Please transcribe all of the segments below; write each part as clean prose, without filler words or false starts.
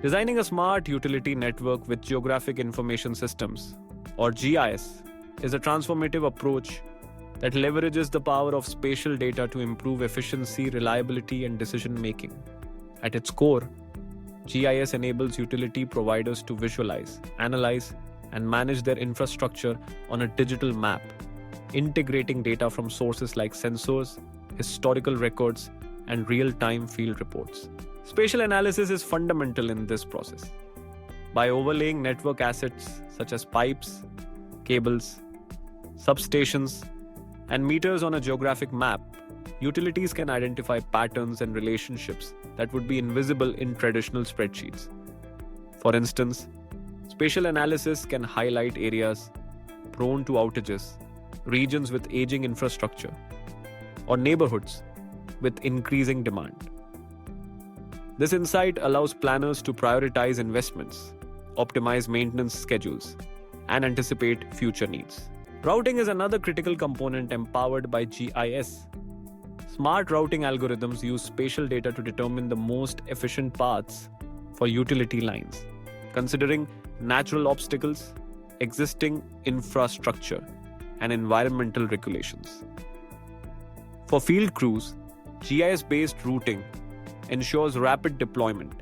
Designing a smart utility network with geographic information systems, or GIS, is a transformative approach that leverages the power of spatial data to improve efficiency, reliability, and decision making. At its core, GIS enables utility providers to visualize, analyze, and manage their infrastructure on a digital map, integrating data from sources like sensors, historical records, and real time field reports. Spatial analysis is fundamental in this process. By overlaying network assets such as pipes, cables, substations, and meters on a geographic map, utilities can identify patterns and relationships that would be invisible in traditional spreadsheets. For instance, spatial analysis can highlight areas prone to outages, regions with aging infrastructure, or neighborhoods with increasing demand. This insight allows planners to prioritize investments, optimize maintenance schedules, and anticipate future needs. Routing is another critical component empowered by GIS. Smart routing algorithms use spatial data to determine the most efficient paths for utility lines, considering natural obstacles, existing infrastructure, and environmental regulations. For field crews, GIS-based routing ensures rapid deployment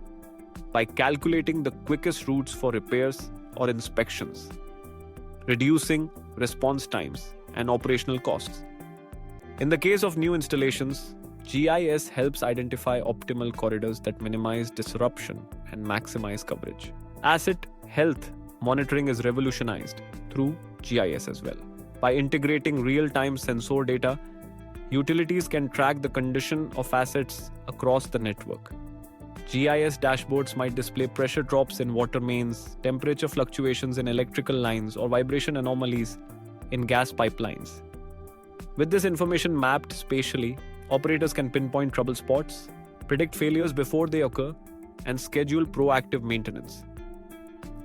by calculating the quickest routes for repairs or inspections, reducing response times and operational costs. In the case of new installations, GIS helps identify optimal corridors that minimize disruption and maximize coverage. Asset health monitoring is revolutionized through GIS as well. By integrating real-time sensor data, utilities can track the condition of assets across the network. GIS dashboards might display pressure drops in water mains, temperature fluctuations in electrical lines, or vibration anomalies in gas pipelines. With this information mapped spatially, operators can pinpoint trouble spots, predict failures before they occur, and schedule proactive maintenance.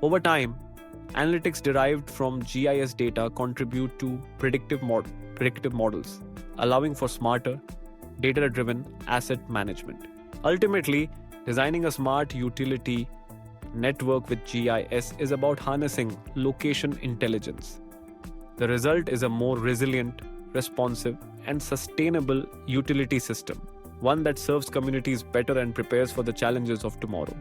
Over time, analytics derived from GIS data contribute to predictive models, allowing for smarter, data-driven asset management. Ultimately, designing a smart utility network with GIS is about harnessing location intelligence. The result is a more resilient, responsive, and sustainable utility system, one that serves communities better and prepares for the challenges of tomorrow.